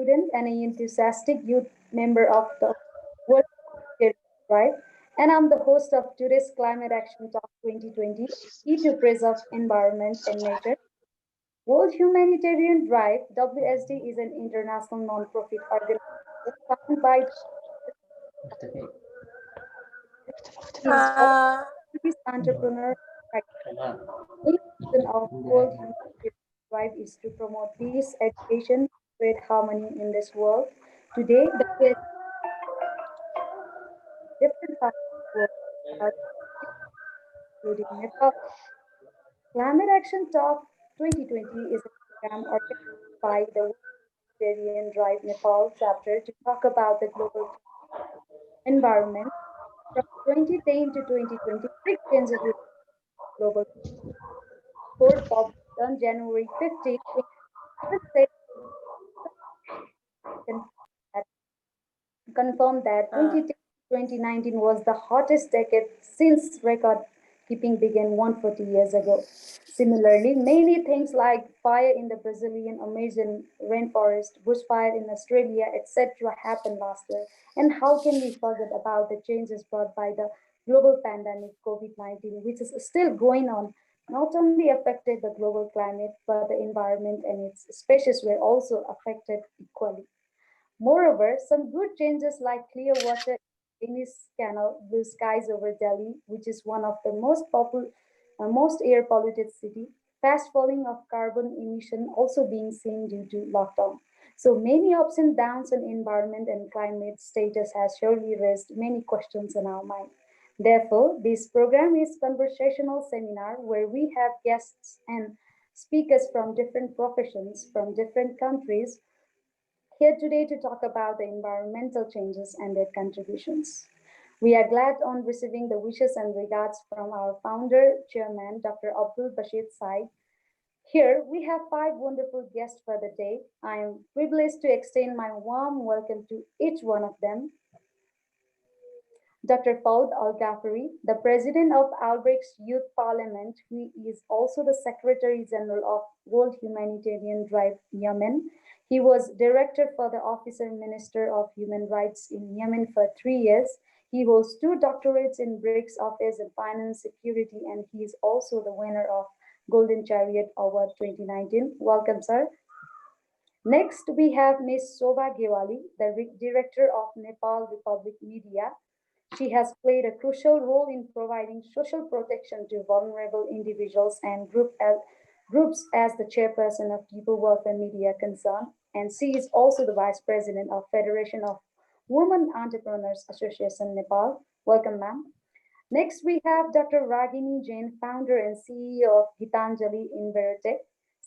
student and an enthusiastic youth member of the World Humanitarian Drive, and I'm the host of today's Climate Action Talk 2020, key to preserve environment and nature. World Humanitarian Drive (WSD) is an international non-profit organization founded by is Portuguese entrepreneur. The mission of World Humanitarian Drive is to promote peace, education, spread harmony in this world. Today, WSD different parts of the world, uh, including Nepal. Climate Action Talk 2020 is a program organized by the World Humanitarian Drive Nepal chapter to talk about the global environment from 2010 to 2020. Big changes in global report published on January 15, 2020 confirmed that Uh, 2019 was the hottest decade since record keeping began 140 years ago. Similarly, many things like fire in the Brazilian Amazon rainforest, bushfire in Australia, etc., happened last year. And how can we forget about the changes brought by the global pandemic COVID-19, which is still going on, not only affected the global climate, but the environment and its species were also affected equally. Moreover, some good changes like clear water in this canal, blue skies over Delhi, which is one of the most air polluted city, fast falling of carbon emission also being seen due to lockdown. So many ups and downs in environment and climate status has surely raised many questions in our mind. Therefore, this program is conversational seminar where we have guests and speakers from different professions, from different countries, here today to talk about the environmental changes and their contributions. We are glad on receiving the wishes and regards from our founder, chairman, Dr. Abdul Bashir Said. Here we have five wonderful guests for the day. I am privileged to extend my warm welcome to each one of them. Dr. Faud Al Ghafari, the president of Albrecht's Youth Parliament, who is also the Secretary General of World Humanitarian Drive Yemen. He was director for the Officer Minister of Human Rights in Yemen for 3 years. He holds two doctorates in BRICS Affairs and Finance Security, and he is also the winner of Golden Chariot Award 2019. Welcome, sir. Next, we have Ms. Shobha Gewali, the director of Nepal Republic Media. She has played a crucial role in providing social protection to vulnerable individuals and groups as the chairperson of People Welfare Media Concern, and she is also the vice president of Federation of Women Entrepreneurs Association Nepal. Welcome, ma'am. Next, we have Dr. Ragini Jain, founder and CEO of Gitanjali Invertech.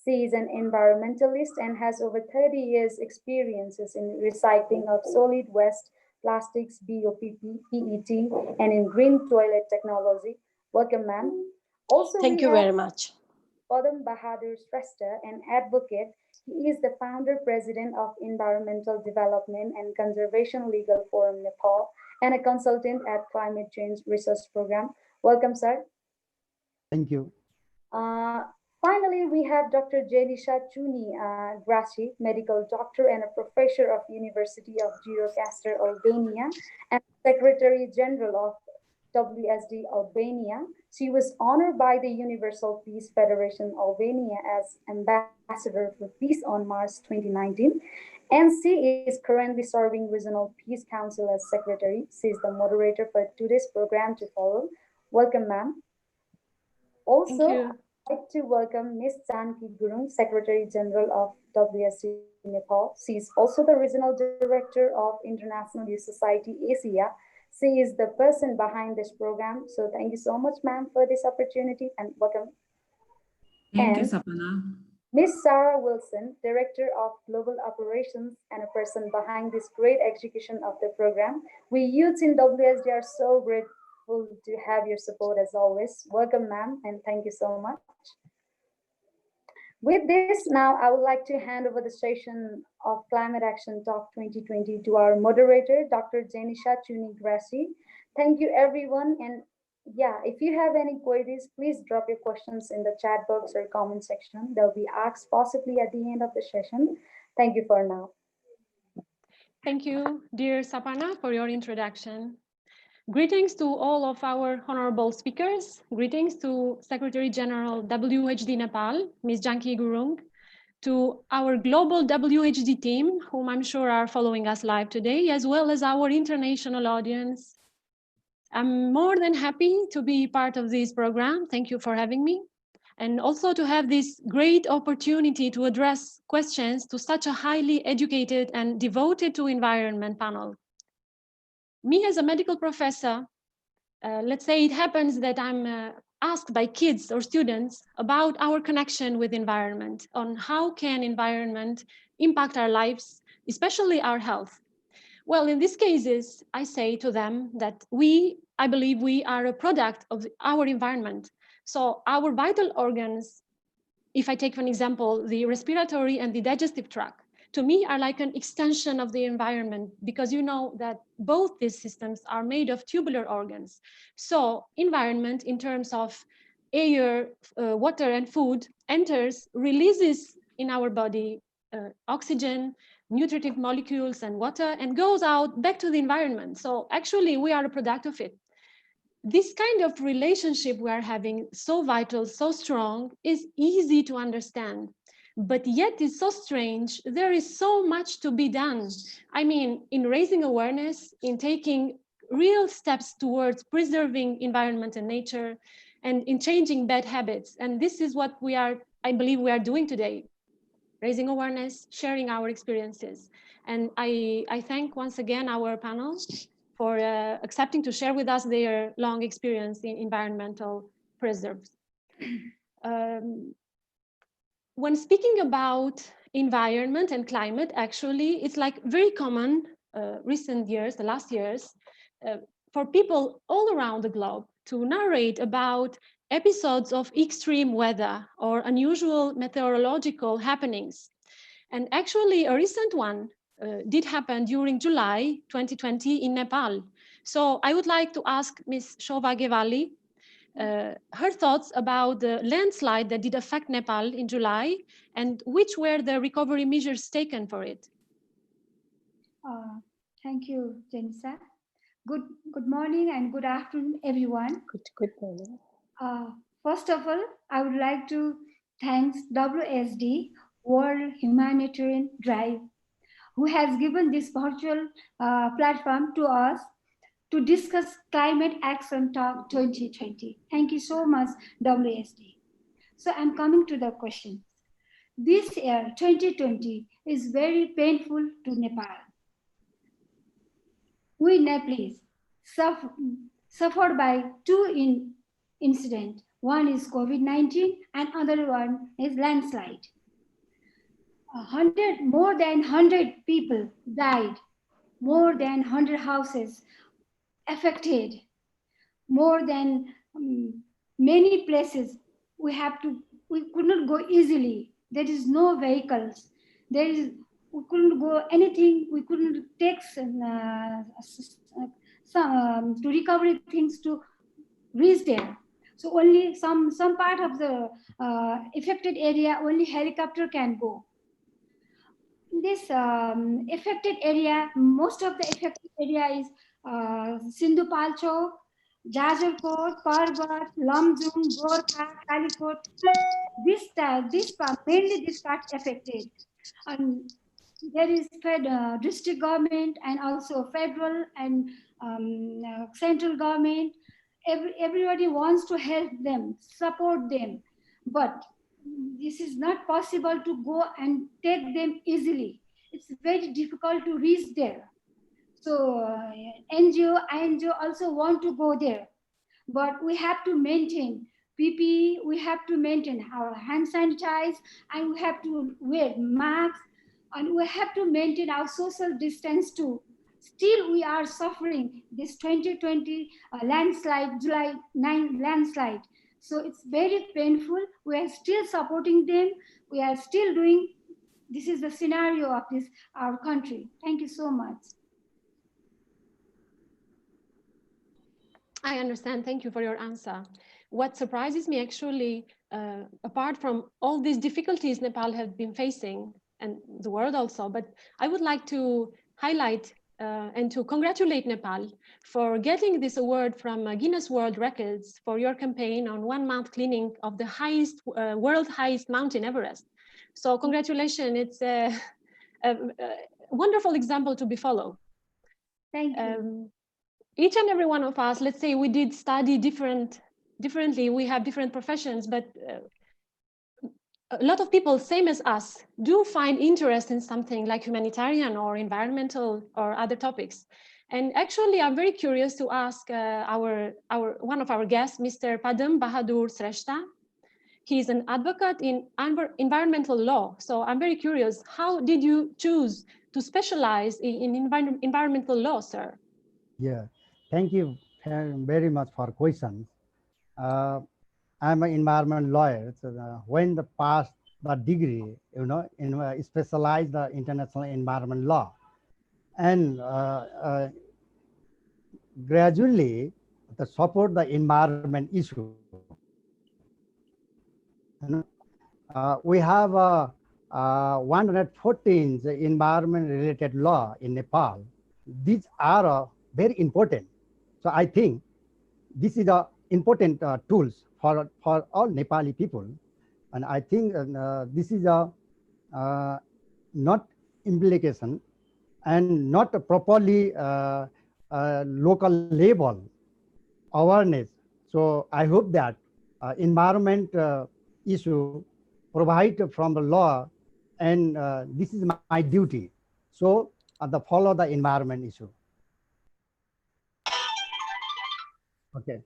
She is an environmentalist and has over 30 years experiences in recycling of solid waste, plastics, BOPP, PET, and in green toilet technology. Welcome, ma'am. Also, Thank we you have very much. Padam Bahadur Shrestha, an advocate. He is the founder president of Environmental Development and Conservation Legal Forum Nepal and a consultant at Climate Change Research Program. Welcome, sir. Thank you. Uh, Finally, we have Dr. Jelisha Chuni Graci, medical doctor and a professor of University of Gjirokastar, Albania, and Secretary General of WSD Albania. She was honored by the Universal Peace Federation Albania as Ambassador for Peace on March 2019, and she is currently serving Regional Peace Council as Secretary. She is the moderator for today's program to follow. Welcome, ma'am. Thank Also, you. I'd like to welcome Ms. Janki Gurung, Secretary General of WSC Nepal. She is also the Regional Director of International Youth Society Asia. She is the person behind this program. So thank you so much, ma'am, for this opportunity and welcome. Thank you, And Sapana. Ms. Sarah Wilson, Director of Global Operations and a person behind this great execution of the program. We youths in WSD are so grateful to have your support as always. Welcome, ma'am, and thank you so much. With this, now I would like to hand over the session of Climate Action Talk 2020 to our moderator, Dr. Jenisha Chuni Grassi. Thank you, everyone. And yeah, if you have any queries, please drop your questions in the chat box or comment section. They'll be asked possibly at the end of the session. Thank you for now. Thank you, dear Sapana, for your introduction. Greetings to all of our honorable speakers. Greetings to Secretary General WHD Nepal, Ms. Janki Gurung, to our global WHD team, whom I'm sure are following us live today, as well as our international audience. I'm more than happy to be part of this program. Thank you for having me. And also to have this great opportunity to address questions to such a highly educated and devoted to environment panel. Me as a medical professor, let's say it happens that I'm asked by kids or students about our connection with environment, on how can environment impact our lives, especially our health. Well, in these cases, I say to them that I believe we are a product of our environment. So our vital organs, if I take for an example, the respiratory and the digestive tract, to me are like an extension of the environment, because you know that both these systems are made of tubular organs. So environment in terms of air, water and food enters, releases in our body oxygen, nutritive molecules and water, and goes out back to the environment. So actually we are a product of it. This kind of relationship we are having, so vital, so strong, is easy to understand, but yet it's so strange. There is so much to be done. I mean, in raising awareness, in taking real steps towards preserving environment and nature, and in changing bad habits. And this is what I believe we are doing today, raising awareness, sharing our experiences. And I thank once again our panel for accepting to share with us their long experience in environmental preserves. When speaking about environment and climate, actually, it's like very common recent years, the last years, for people all around the globe to narrate about episodes of extreme weather or unusual meteorological happenings. And actually, a recent one did happen during July 2020 in Nepal. So I would like to ask Ms. Shobha Gewali her thoughts about the landslide that did affect Nepal in July, and which were the recovery measures taken for it. Thank you, Jenisa. Good morning and good afternoon, everyone. Good morning. First of all, I would like to thank WSD, World Humanitarian Drive, who has given this virtual platform to us to discuss Climate Action Talk 2020. Thank you so much, WSD. So I'm coming to the question. This year, 2020, is very painful to Nepal. We Nepalese suffered by two incidents. One is COVID-19 and other one is landslide. More than 100 people died, more than 100 houses affected, more than many places we could not go easily. There is no vehicles. We couldn't go anything. We couldn't take some to recovery things to reach there. So only some part of the affected area, only helicopter can go. In this affected area, most of the affected area is Sindhu Palchok, Jajalkot, Parbat, Lamjung, Gorkha, Kalikot. This part, mainly this part affected. And there is district government and also federal and central government. Everybody wants to help them, support them, but this is not possible to go and take them easily. It's very difficult to reach there. So NGO, INGO also want to go there, but we have to maintain PPE, we have to maintain our hand sanitize, and we have to wear masks, and we have to maintain our social distance too. Still, we are suffering this 2020 landslide, July 9 landslide. So it's very painful. We are still supporting them. We are still doing. This is the scenario of our country. Thank you so much. I understand. Thank you for your answer. What surprises me actually, apart from all these difficulties Nepal has been facing, and the world also, but I would like to highlight and to congratulate Nepal for getting this award from Guinness World Records for your campaign on 1 month cleaning of the highest, world highest mountain, Everest. So congratulations, it's a wonderful example to be followed. Thank you. Each and every one of us, let's say we did study differently, we have different professions, but a lot of people, same as us, do find interest in something like humanitarian or environmental or other topics. And actually, I'm very curious to ask one of our guests, Mr. Padam Bahadur Sreshta. He's an advocate in environmental law. So I'm very curious, how did you choose to specialize in environmental law, sir? Yeah, thank you very much for questions. I'm an environment lawyer. So when the passed the degree, in specialized the international environment law, and gradually the support the environment issue. We have 114 environment related law in Nepal. These are very important. So I think this is a important tools for all Nepali people. And I think this is a not implication and not a properly local level awareness. So I hope that environment issue provide from the law, and this is my duty. So the follow the environment issue. Okay.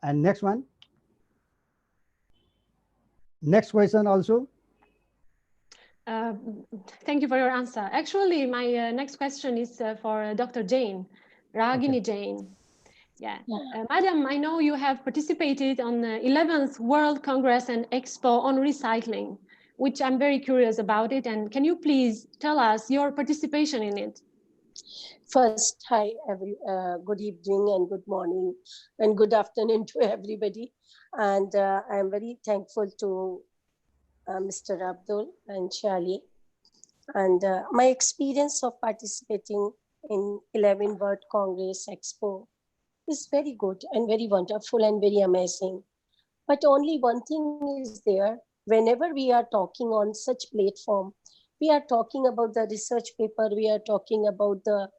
And next one. Next question also. Uh, Thank you for your answer. Actually, my next question is for Dr. Jain, Ragini Jain. Yeah. Madam, I know you have participated on the 11th World Congress and Expo on recycling, which I'm very curious about it. And can you please tell us your participation in it? First, hi, good evening and good morning and good afternoon to everybody. And I'm very thankful to Mr. Abdul and Shali. And my experience of participating in 11 World Congress Expo is very good and very wonderful and very amazing. But only one thing is there, whenever we are talking on such platform, we are talking about the research paper, we are talking about the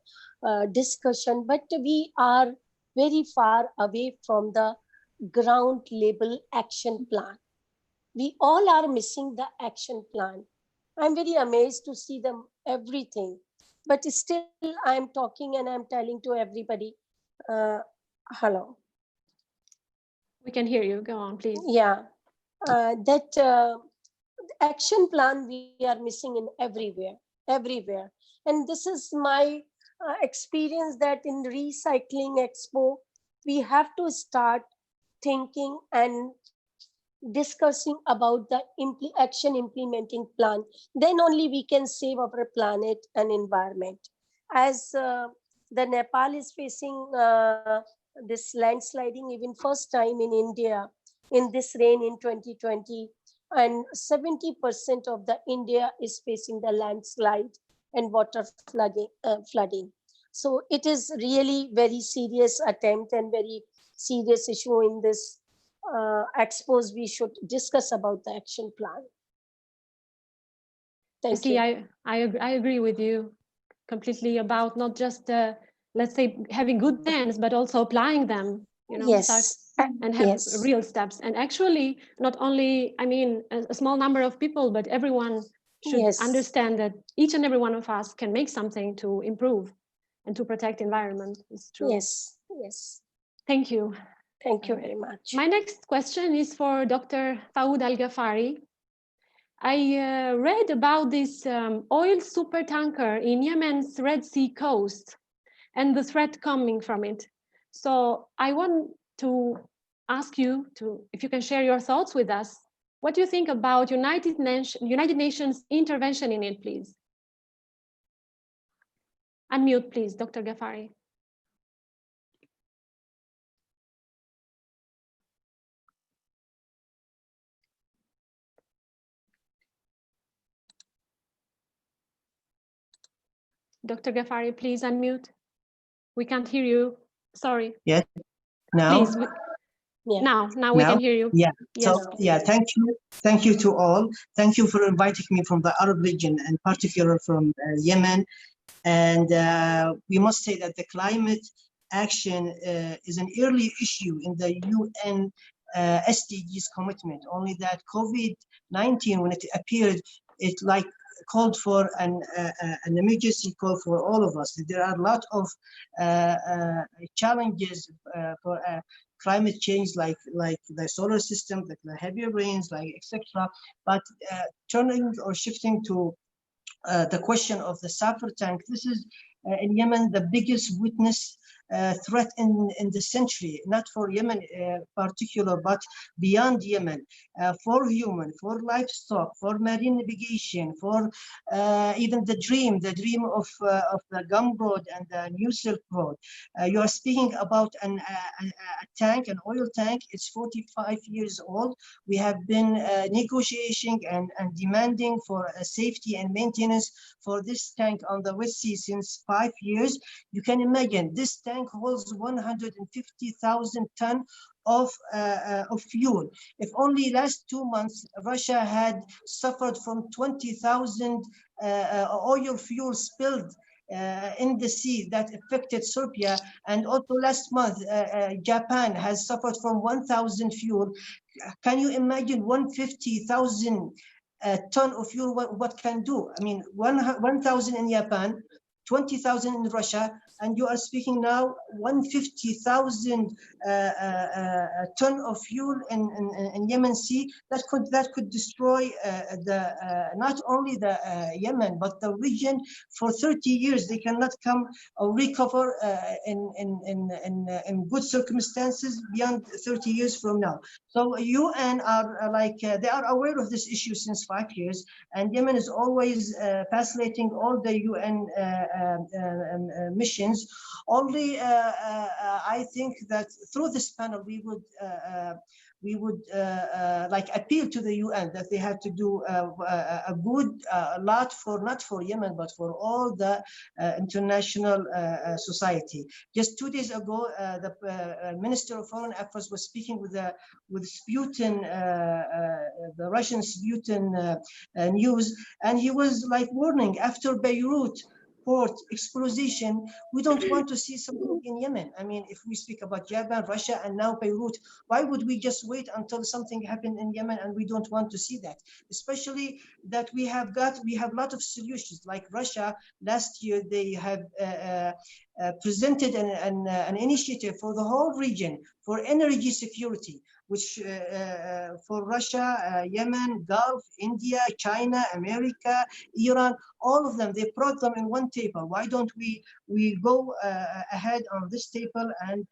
discussion, but we are very far away from the ground level action plan. We all are missing the action plan. I'm very amazed to see them everything, but still I'm talking and I'm telling to everybody, hello. We can hear you. Go on, please. Yeah, that action plan we are missing in everywhere. And this is my experience that in Recycling Expo, we have to start thinking and discussing about the action implementing plan. Then only we can save our planet and environment. As the Nepal is facing this landsliding even first time in India in this rain in 2020, and 70% of the India is facing the landslide and water flooding. So it is really very serious attempt and very serious issue in this expos. We should discuss about the action plan. Thank you. I agree with you completely about not just let's say having good plans, but also applying them. Yes. Start and have real steps. And actually, not only a small number of people, but everyone should understand that each and every one of us can make something to improve and to protect environment. It's true. Yes. Thank you. Thank you very much. My next question is for Dr. Faoud Al-Ghafari. I read about this oil supertanker in Yemen's Red Sea coast and the threat coming from it. So I want to ask you if you can share your thoughts with us. What do you think about United Nations intervention in it, please? Unmute, please, Dr. Ghafari. Dr. Ghaffari, please unmute. We can't hear you. Sorry. Yes. Now. Please. Yeah. Now we can hear you. Yeah. Yes. So yeah, thank you to all. Thank you for inviting me from the Arab region, and particular from Yemen. And we must say that the climate action is an early issue in the UN SDGs commitment. Only that COVID-19, when it appeared, it like called for an emergency call for all of us. There are a lot of challenges for climate change, like the solar system, like the heavier rains, like etc. But turning or shifting to the question of the sulfur tank, this is in Yemen the biggest witness threat in the century, not for Yemen particular, but beyond Yemen, for human, for livestock, for marine navigation, for even the dream of the Gum Road and the New Silk Road. You are speaking about a tank, an oil tank. It's 45 years old. We have been negotiating and demanding for safety and maintenance for this tank on the West Sea since 5 years. You can imagine this tank holds 150,000 tons of fuel. If only last 2 months Russia had suffered from 20,000 oil fuel spilled in the sea that affected Serbia, and also last month Japan has suffered from 1,000 fuel. Can you imagine 150,000 ton of fuel what can do? I mean, 1,000 in Japan, 20,000 in Russia, and you are speaking now 150,000 ton of fuel in Yemen Sea. That could destroy not only the Yemen but the region for 30 years. They cannot come or recover in good circumstances beyond 30 years from now. So UN are they are aware of this issue since 5 years, and Yemen is always facilitating all the UN missions. Only I think that through this panel we would appeal to the UN that they have to do a good lot for not for Yemen but for all the international society. Just 2 days ago, the Minister of Foreign Affairs was speaking with Sputin, the Russian Sputin news, and he was like warning after Beirut port explosion, we don't want to see something in Yemen. I mean, if we speak about Japan, Russia, and now Beirut, why would we just wait until something happened in Yemen and we don't want to see that? Especially that we have a lot of solutions. Like Russia, last year they have presented an initiative for the whole region for energy security, which for Russia, Yemen, Gulf, India, China, America, Iran, all of them, they brought them in one table. Why don't we go ahead on this table and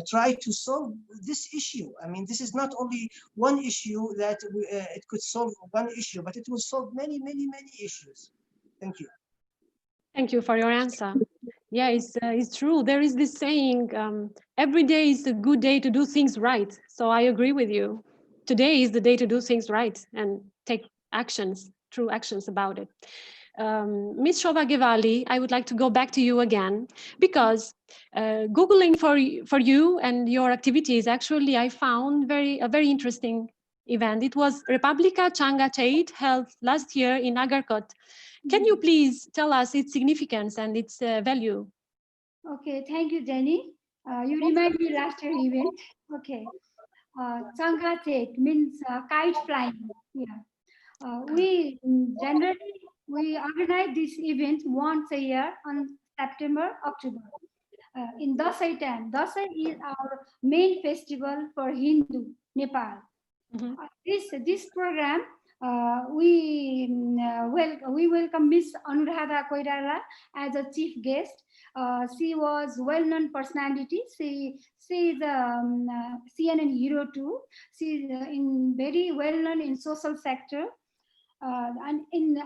try to solve this issue? I mean, this is not only one issue that it could solve one issue, but it will solve many, many, many issues. Thank you. Thank you for your answer. Yeah, it's true. There is this saying, every day is a good day to do things right. So I agree with you. Today is the day to do things right and take actions, true actions about it. Ms. Shobha Gewali, I would like to go back to you again, because Googling for you and your activities, actually, I found a very interesting event. It was Republica Changa Cheit held last year in Agarkot. Can you please tell us its significance and its value? Okay, thank you, Jenny. You remind me last year event. Okay. Changa Cheit means kite flying. Yeah. We organize this event once a year on September, October. In Dasai time. Dasai is our main festival for Hindu, Nepal. Mm-hmm. This program, we welcome Miss Anuradha Koirala as a chief guest. She was well-known personality. She is a CNN hero too. She is very well-known in social sector and in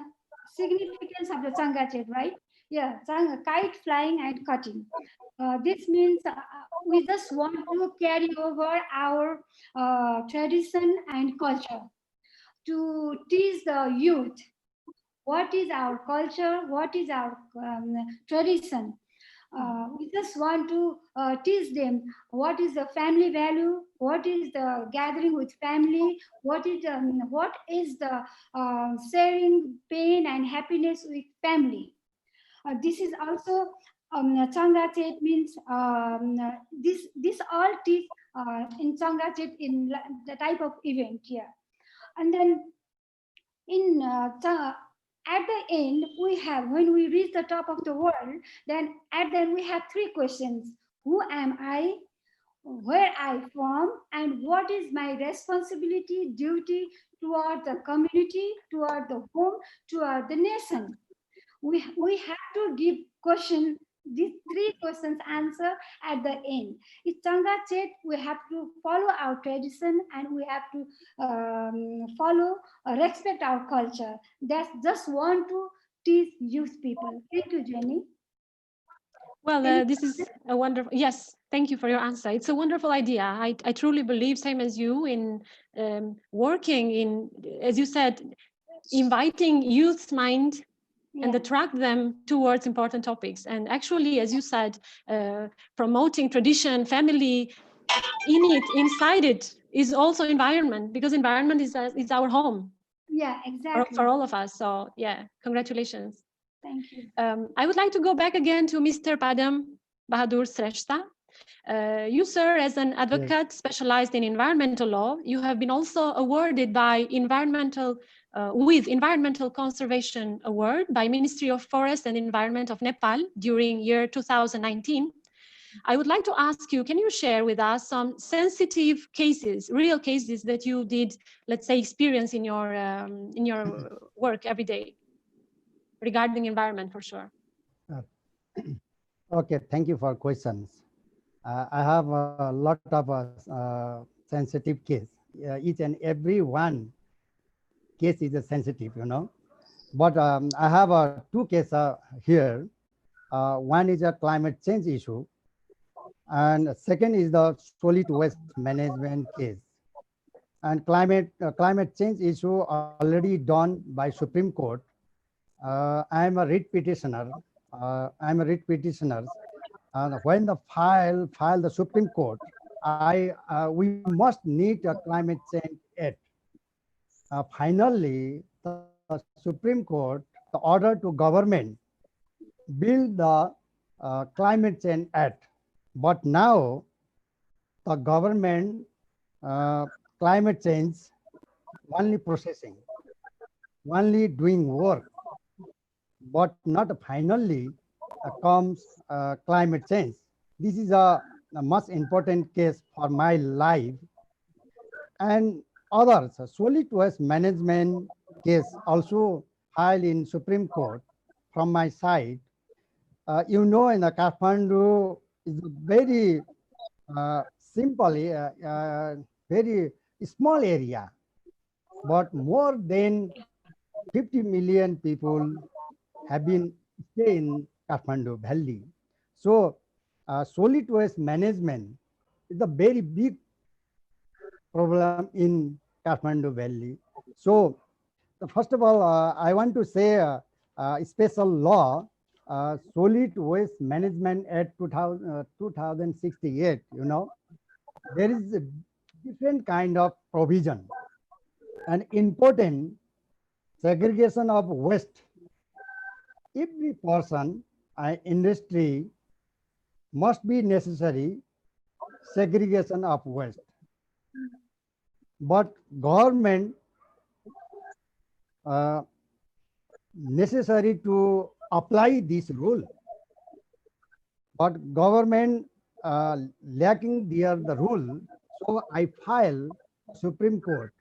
significance of the Changa Chet, right? Yeah, kite flying and cutting. This means we just want to carry over our tradition and culture to teach the youth what is our culture, what is our tradition. We just want to teach them what is the family value, what is the gathering with family, what is the sharing pain and happiness with family. This is also Changachet means this all teach in Changachet in the type of event here. And then in at the end we have, when we reach the top of the world, then at the end we have three questions: who am I, where I from, and what is my responsibility, duty toward the community, toward the home, toward the nation. We have to give question, these three questions answer at the end. It's Changa Chet, we have to follow our tradition, and we have to follow, respect our culture. That's just want to teach youth people. Thank you, Jenny. Well, this is a wonderful, yes, thank you for your answer. It's a wonderful idea. I truly believe, same as you, in working in, as you said, inviting youth's mind and attract them towards important topics. And actually, as you said, promoting tradition, family, inside it is also environment, because environment is our home. Yeah, exactly. For all of us. So yeah, congratulations. Thank you. I would like to go back again to Mr. Padam Bahadur Sreshta. You, sir, as an advocate specialized in environmental law, you have been also awarded by with Environmental Conservation Award by Ministry of Forest and Environment of Nepal during year 2019. I would like to ask you, can you share with us some sensitive cases, real cases that you did, let's say, experience in your work every day regarding environment, for sure? Okay, thank you for questions. I have a lot of sensitive case. Each and every one case is a sensitive, you know. But I have two cases here. One is a climate change issue, and second is the solid waste management case. And climate change issue already done by Supreme Court. I am a writ petitioner. And when the file the Supreme Court, we must need a climate change act. Finally, the Supreme Court the order to government build the climate change act. But now the government climate change only processing, only doing work, but not finally comes climate change. This is a much important case for my life. And others, solid waste management case also filed in Supreme Court from my side. You know, in the Kathmandu is a very very small area, but more than 50 million people have been stay in Kathmandu Valley. So solid waste management is a very big problem in Kathmandu Valley. So first of all, I want to say special law, Solid Waste Management Act 2068, you know, there is a different kind of provision. And important segregation of waste. Every person, industry must be necessary segregation of waste. But government necessary to apply this rule. But government lacking the rule, so I file Supreme Court.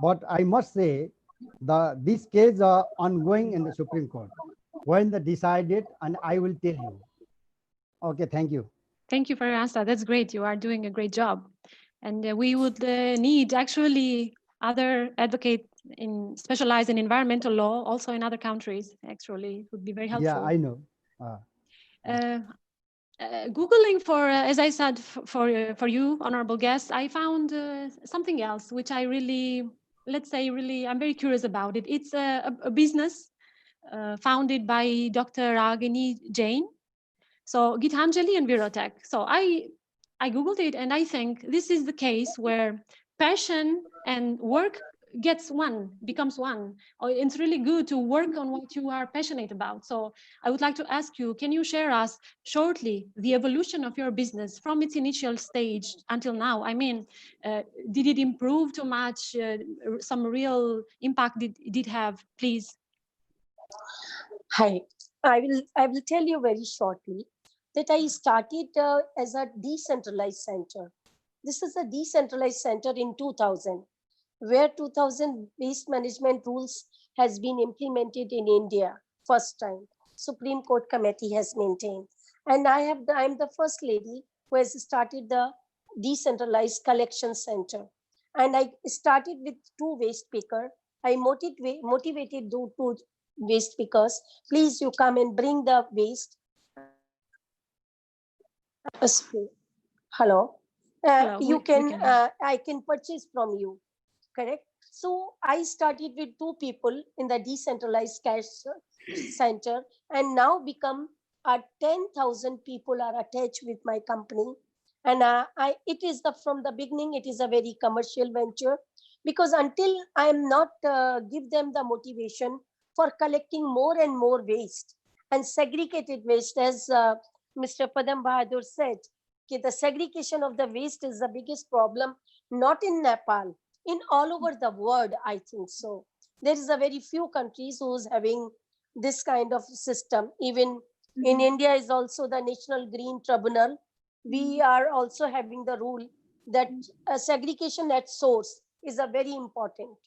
But I must say this case are ongoing in the Supreme Court. When they decided, and I will tell you. Okay, thank you. Thank you for your answer. That's great. You are doing a great job. And we would need actually other advocates specialized in environmental law, also in other countries. Actually, it would be very helpful. Yeah, I know. Googling for, as I said, for you, honorable guests, I found something else, which I really, let's say, really, I'm very curious about it. It's a business founded by Dr. Ragini Jain. So Gitanjali and Virotech. So I Googled it and I think this is the case where passion and work becomes one. It's really good to work on what you are passionate about. So I would like to ask you, can you share us shortly the evolution of your business from its initial stage until now? I mean, did it improve too much? Some real impact did it have, please? Hi, I will tell you very shortly that I started as a decentralized center. This is a decentralized center in 2000, where 2000 waste management rules has been implemented in India first time. Supreme Court committee has maintained, and I'm the first lady who has started the decentralized collection center. And I started with 2 waste picker. I motivated two waste pickers. Please, you come and bring the waste. Hello. Hello, You we can, can hear. I can purchase from you, correct? So I started with 2 people in the decentralized cash center, and now become 10,000 people are attached with my company. And it is from the beginning, it is a very commercial venture, because until I am not give them the motivation for collecting more and more waste and segregated waste, as Mr. Padam Bahadur said, the segregation of the waste is the biggest problem, not in Nepal, in all over the world, I think so. There is a very few countries who's having this kind of system. Even in India is also the National Green Tribunal. We are also having the rule that segregation at source is a very important,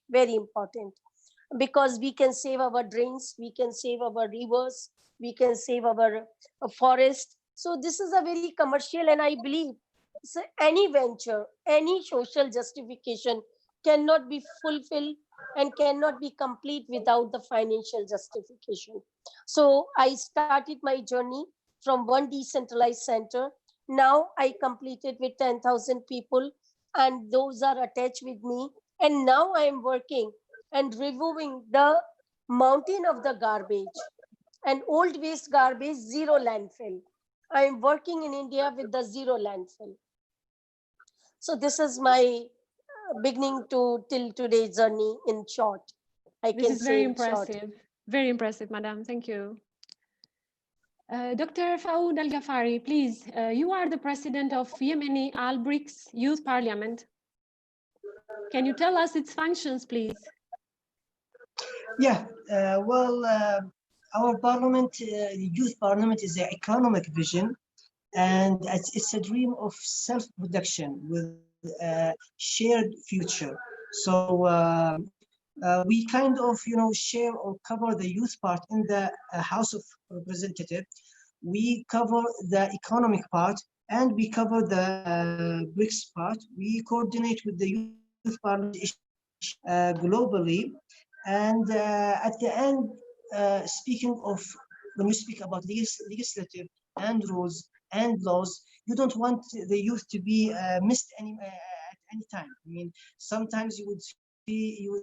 because we can save our drains, we can save our rivers, we can save our forest. So this is a very commercial, and I believe so any venture, any social justification cannot be fulfilled and cannot be complete without the financial justification. So I started my journey from one decentralized center. Now I completed with 10,000 people, and those are attached with me. And now I am working and removing the mountain of the garbage and old waste garbage, zero landfill. I am working in India with the zero landfill. So this is my beginning to till today's journey in short. I This can is very say in short. impressive, madam. Thank you. Dr. Faoud Al Ghafari, please, you are the president of Yemeni Al BRICS Youth Parliament. Can you tell us its functions, please? Yeah, our parliament, the youth parliament, is an economic vision, and it's a dream of self-production with a shared future. So we kind of, share or cover the youth part in the House of Representatives. We cover the economic part, and we cover the BRICS part. We coordinate with the youth parliament globally. And at the end, speaking of, when you speak about legislative and rules and laws, you don't want the youth to be missed at any time. I mean, sometimes you would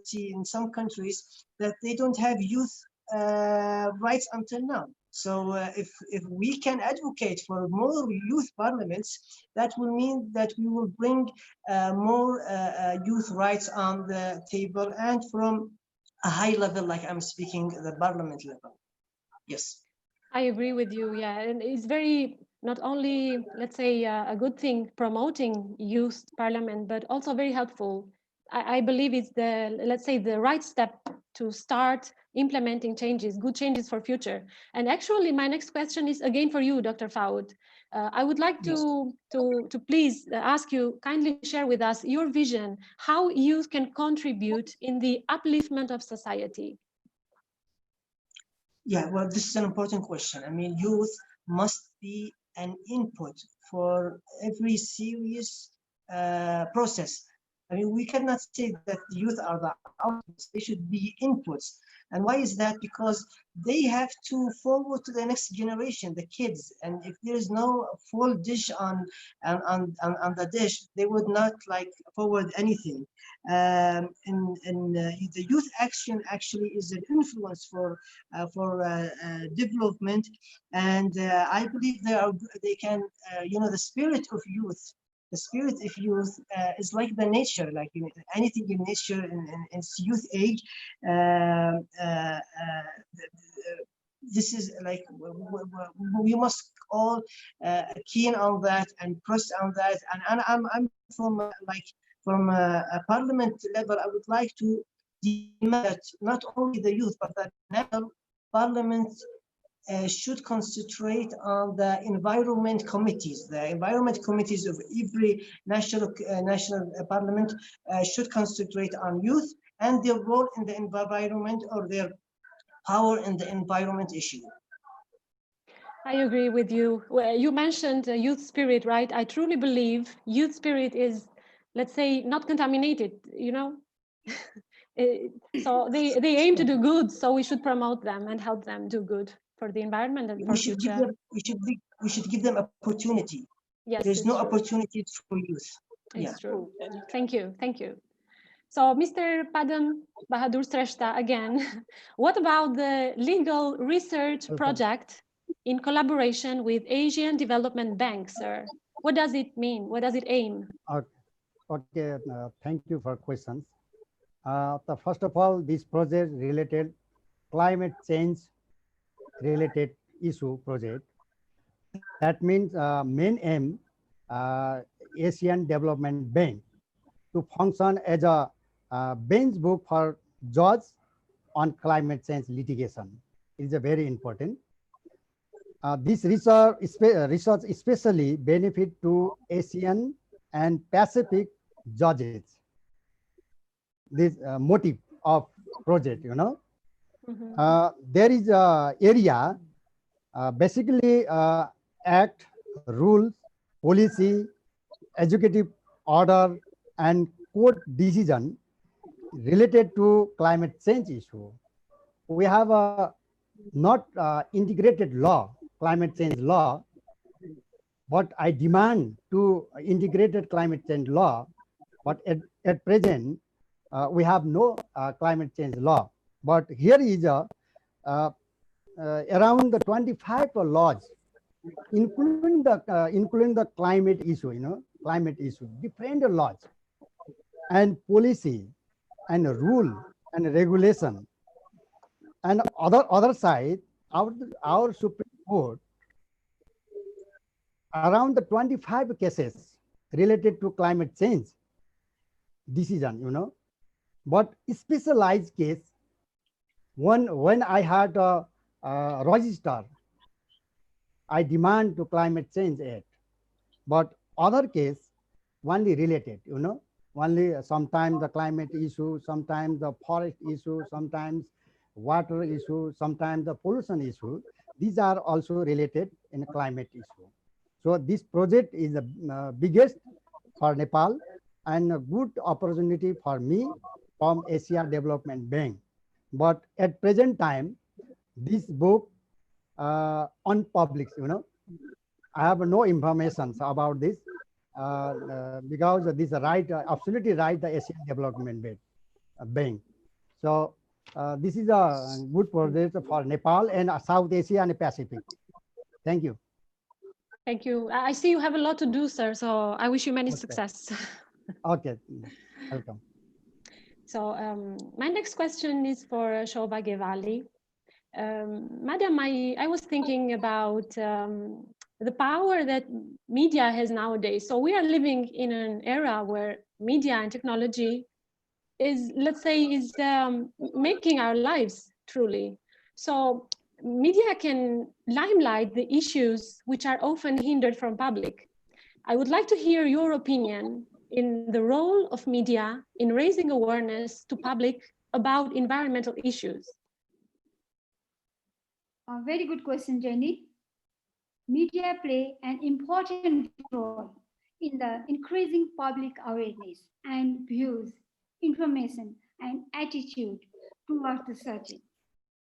see in some countries that they don't have youth rights until now. So if we can advocate for more youth parliaments, that will mean that we will bring more youth rights on the table, and from a high level, like I'm speaking, the parliament level. Yes. I agree with you. Yeah, and it's very not only, let's say, a good thing promoting youth parliament, but also very helpful. I believe it's let's say, the right step to start implementing changes, good changes for future. And actually, my next question is again for you, Dr. Faoud. I would like to please ask you, kindly share with us your vision, how youth can contribute in the upliftment of society. Yeah, well, this is an important question. I mean, youth must be an input for every serious process. I mean, we cannot say that the youth are the outputs, they should be inputs. And why is that? Because they have to forward to the next generation, the kids. And if there is no full dish on the dish, they would not like forward anything. The youth action actually is an influence for development, and I believe they can, the spirit of youth. The spirit of youth is like the nature, like anything in nature in its youth age. This is like we must all keen on that and press on that. And I'm from from a parliament level. I would like to demand that not only the youth but the national parliament should concentrate on the environment committees. The environment committees of every national parliament should concentrate on youth and their role in the environment, or their power in the environment issue. I agree with you. Well, you mentioned youth spirit, right? I truly believe youth spirit is, let's say, not contaminated, so they aim to do good, so we should promote them and help them do good for the environment and for future. We should give them opportunity. Yes, there's no true. opportunities for youth. It's true. Thank you. So, Mr. Padam Bahadur Sreshta, again, what about the legal research project in collaboration with Asian Development Bank, sir? What does it mean? What does it aim? Okay, thank you for questions. First of all, this project related climate change related issue project. That means main aim Asian Development Bank to function as a bench book for judges on climate change litigation. It is a very important. This research especially benefit to Asian and Pacific judges. This motive of project, there is a area basically act, rules, policy, executive order, and court decision related to climate change issue. We have a not integrated law, climate change law, but I demand to integrated climate change law, but at present, we have no climate change law. But here is a around the 25 laws, including the climate issue, climate issue, different laws and policy and rule and regulation. And other side, our Supreme Court, around the 25 cases related to climate change decision, but specialized case, when I had a register, I demand to climate change act, but other case only related, only sometimes the climate issue, sometimes the forest issue, sometimes water issue, sometimes the pollution issue. These are also related in a climate issue. So this project is the biggest for Nepal and a good opportunity for me from Asia Development Bank. But at present time, this book on public, I have no information about this because this right, absolutely right, the Asian Development Bank. So this is a good project for Nepal and South Asia and Pacific. Thank you. Thank you. I see you have a lot to do, sir. So I wish you many success. Okay, welcome. So my next question is for Shobha Gewali. Madam, I was thinking about the power that media has nowadays. So we are living in an era where media and technology is, let's say, is making our lives truly. So media can limelight the issues which are often hindered from public. I would like to hear your opinion in the role of media in raising awareness to public about environmental issues. Very good question, Jenny. Media play an important role in the increasing public awareness and views, information, and attitude towards the subject.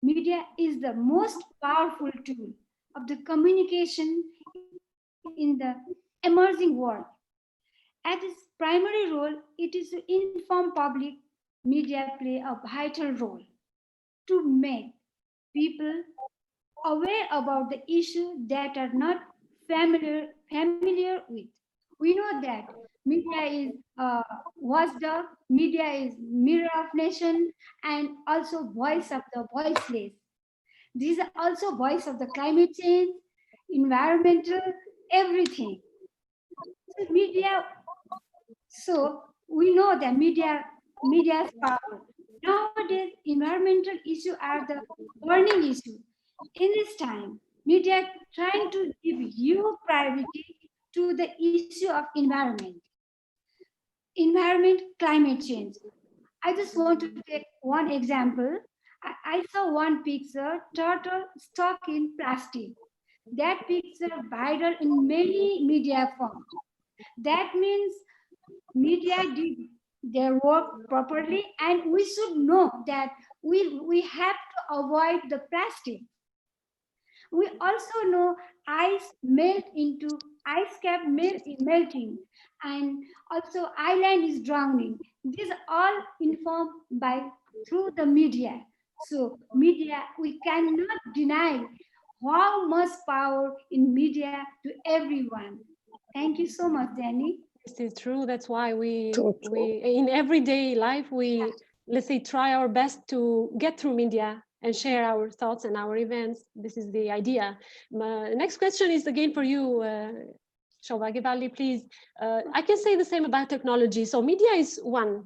Media is the most powerful tool of the communication in the emerging world. At its primary role, it is to inform public. Media play a vital role to make people aware about the issues that are not familiar with. We know that media is watchdog, media is mirror of nation, and also voice of the voiceless. These are also voice of the climate change, environmental, everything. So media, so we know that media's power. Nowadays, environmental issues are the burning issue. In this time, media trying to give you priority to the issue of climate change. I just want to take one example. I saw one picture, turtle stuck in plastic. That picture viral in many media forms. That means media did their work properly, and we should know that we have to avoid the plastic. We also know ice cap melting, and also island is drowning. These are all informed by through the media. So media, we cannot deny how much power in media to everyone. Thank you so much, Danny. This is true. That's why we True. in everyday life we, let's say, try our best to get through media and share our thoughts and our events. This is the idea. Next question is again for you, Shobha Givali, please. I can say the same about technology. So media is one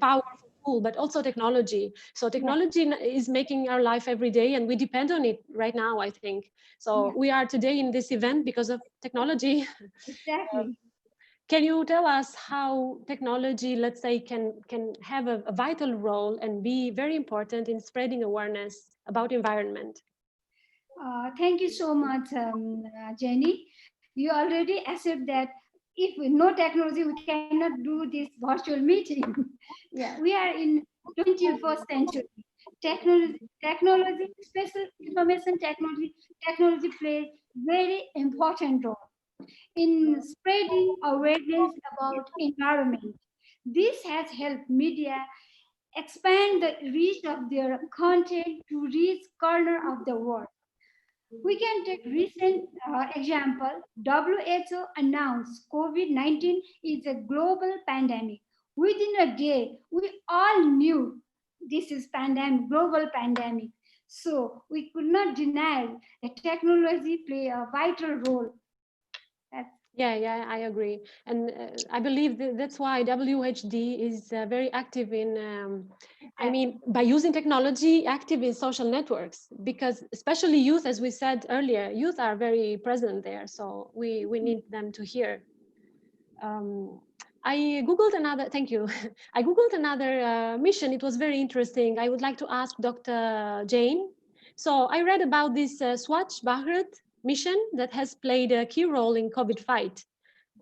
powerful tool, but also technology. So technology is making our life every day, and we depend on it right now, I think. So we are today in this event because of technology. Exactly. Can you tell us how technology, let's say, can have a vital role and be very important in spreading awareness about environment? Thank you so much, Jenny. You already accept that if with no technology, we cannot do this virtual meeting. Yeah, we are in 21st century. Technology, special information technology plays very important role in spreading awareness about environment. This has helped media expand the reach of their content to reach corner of the world. We can take recent example. WHO announced COVID-19 is a global pandemic. Within a day, we all knew this is pandemic, global pandemic. So we could not deny that technology play a vital role. That's Yeah, I agree. And I believe that's why WHD is very active in, I mean, by using technology, active in social networks, because especially youth, as we said earlier, youth are very present there. So we need them to hear. I Googled another, thank you. I Googled another mission. It was very interesting. I would like to ask Dr. Jane. So I read about this Swachh Bharat mission that has played a key role in COVID fight.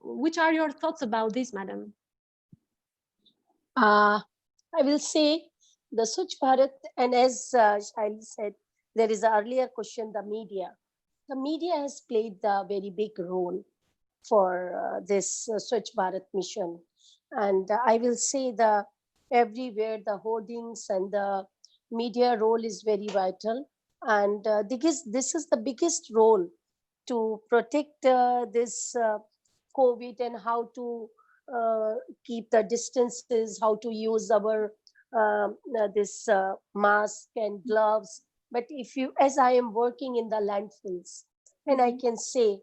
Which are your thoughts about this, madam? I will say the Swachh Bharat, and as Shaili said, there is an earlier question, the media. The media has played a very big role for this Swachh Bharat mission. And I will say the everywhere the hoardings and the media role is very vital. And this is the biggest role to protect this COVID and how to keep the distances, how to use our this mask and gloves. But if you, as I am working in the landfills, and I can say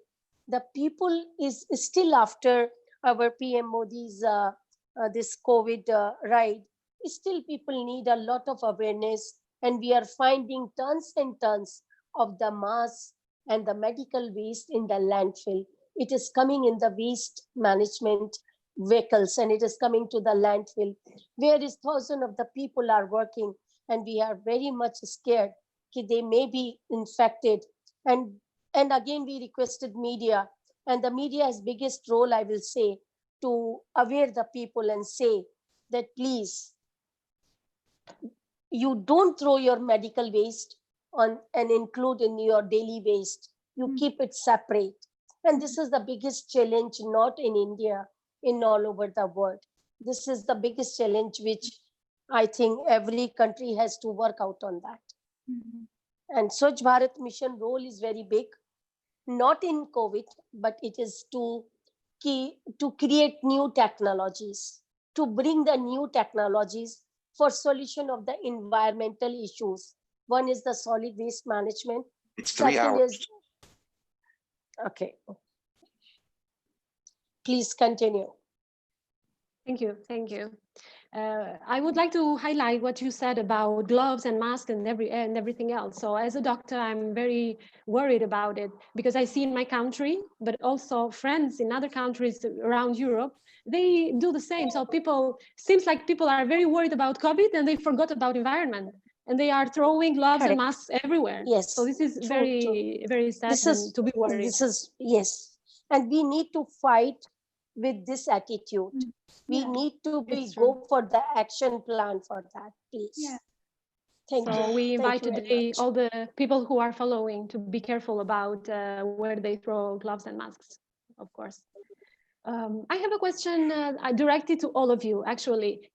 the people is still after our PM Modi's this COVID ride, still people need a lot of awareness, and we are finding tons and tons of the masks and the medical waste in the landfill. It is coming in the waste management vehicles, and it is coming to the landfill where is thousands of the people are working, and we are very much scared that they may be infected. And again we requested media And the media has biggest role, I will say, to aware the people and say that please, you don't throw your medical waste on and include in your daily waste. You keep it separate. And this is the biggest challenge, not in India, in all over the world. This is the biggest challenge which I think every country has to work out on that. And Swachh Bharat mission role is very big, not in COVID, but it is to create new technologies, to bring the new technologies for solution of the environmental issues. One is the solid waste management. It's 3 Second hours. is, okay. Please continue. Thank you. Thank you. I would like to highlight what you said about gloves and masks and everything else. So as a doctor, I'm very worried about it because I see in my country, but also friends in other countries around Europe, they do the same. So seems like people are very worried about COVID and they forgot about environment and they are throwing gloves and Correct. masks everywhere. Yes. So this is very, very sad and to be worried. Yes. And we need to fight with this attitude. We need to go for the action plan for that, please. Yeah. Thank you. So we invite Thank you today very much. all the people who are following to be careful about where they throw gloves and masks, of course. I have a question directed to all of you, actually.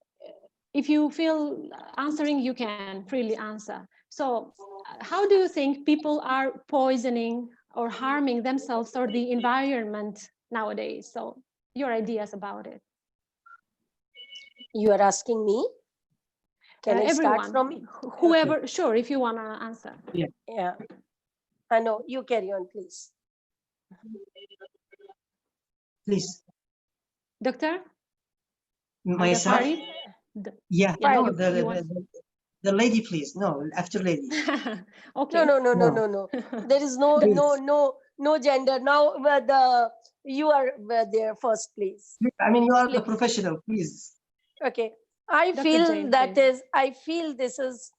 If you feel answering, you can freely answer. So how do you think people are poisoning or harming themselves or the environment nowadays? So your ideas about it. You are asking me? Can I everyone, start from whoever, okay. Sure, if you want to answer. Yeah. I know, you carry on, please. Please. Doctor? Myself? Yeah, no, the lady, please. No, after lady. Okay. No. There is no gender. Now you are there first, please. I mean, you are the professional, please. Okay. I feel this is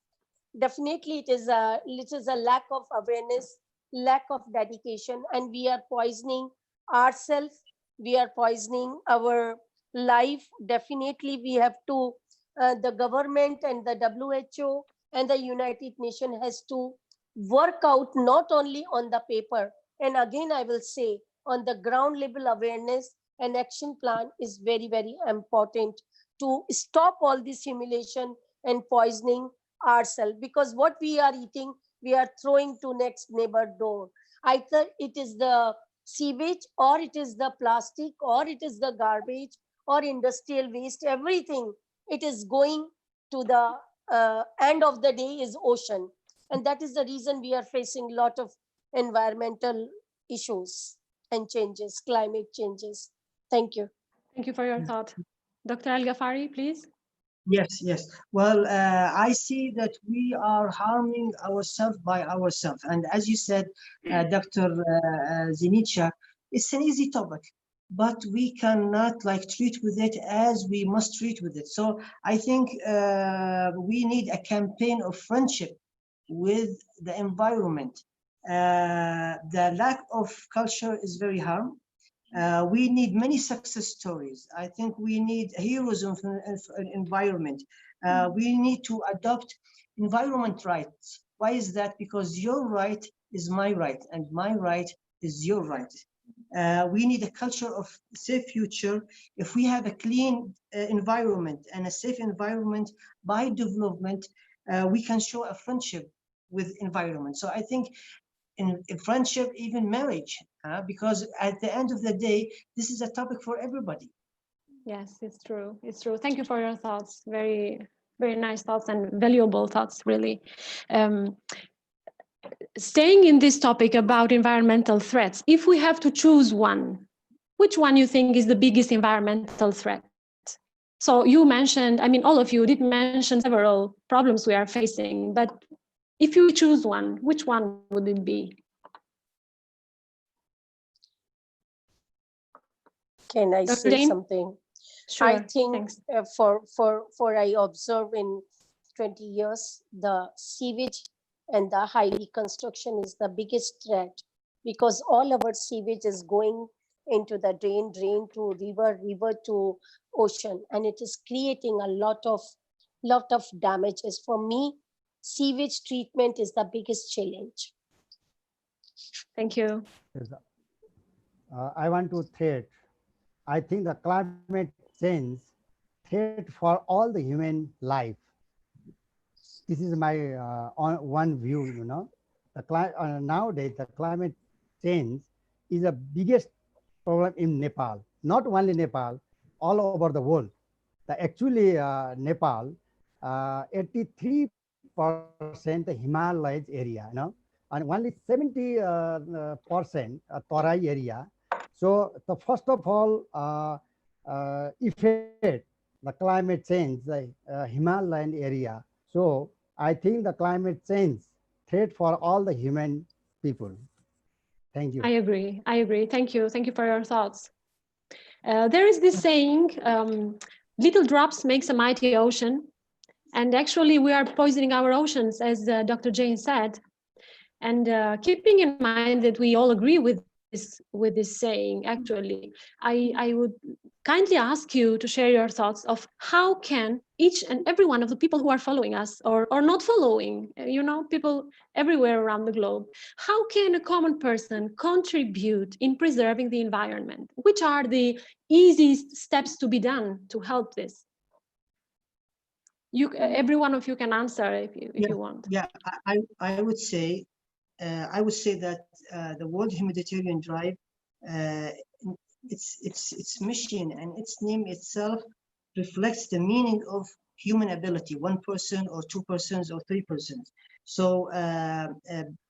definitely it is a lack of awareness, lack of dedication, and we are poisoning ourselves. We are poisoning our life. Definitely, we have to. The government and the WHO and the United Nations has to work out not only on the paper, and again I will say on the ground level awareness and action plan is very, very important to stop all this humiliation and poisoning ourselves, because what we are eating, we are throwing to next neighbor door. Either it is the sewage or it is the plastic or it is the garbage or industrial waste, everything. It is going to the end of the day is ocean. And that is the reason we are facing a lot of environmental issues and changes, climate changes. Thank you. Thank you for your thought. Dr. Al-Ghafari, please. Yes. Well, I see that we are harming ourselves by ourselves. And as you said, Dr. Zinicha, it's an easy topic, but we cannot treat with it as we must treat with it. So I think we need a campaign of friendship with the environment. The lack of culture is very harm. We need many success stories. I think we need heroes of environment. We need to adopt environment rights. Why is that? Because your right is my right, and my right is your right. We need a culture of safe future. If we have a clean environment and a safe environment by development, we can show a friendship with environment. So I think in friendship, even marriage, because at the end of the day, this is a topic for everybody. Yes, it's true. It's true. Thank you for your thoughts. Very, very nice thoughts and valuable thoughts, really. Staying in this topic about environmental threats, if we have to choose one, which one you think is the biggest environmental threat? So you mentioned, I mean, all of you did mention several problems we are facing, but if you choose one, which one would it be? Can I say something? Sure. I think for I observe in 20 years, the sewage and the highway construction is the biggest threat, because all our sewage is going into the drain, drain to river, river to ocean, and it is creating a lot of damages. For me, sewage treatment is the biggest challenge. Thank you. Yes, I want to thread. I think the climate change threat for all the human life. This is my one view. You know, nowadays the climate change is the biggest problem in Nepal. Not only Nepal, all over the world. Actually, Nepal, 83% Himalayas area, and only 70% Tarai area. So the first of all, effect the climate change, the Himalayan area. So I think the climate change threat for all the human people. Thank you. I agree. I agree. Thank you. Thank you for your thoughts. There is this saying, little drops makes a mighty ocean. And actually, we are poisoning our oceans, as Dr. Jane said. And keeping in mind that we all agree with this saying, actually, I would kindly ask you to share your thoughts of how can each and every one of the people who are following us or not following, people everywhere around the globe, how can a common person contribute in preserving the environment? Which are the easiest steps to be done to help this? Every one of you can answer if you want. Yeah, I would say that the World Humanitarian Drive, its mission and its name itself reflects the meaning of human ability, 1% or 2% or 3%. So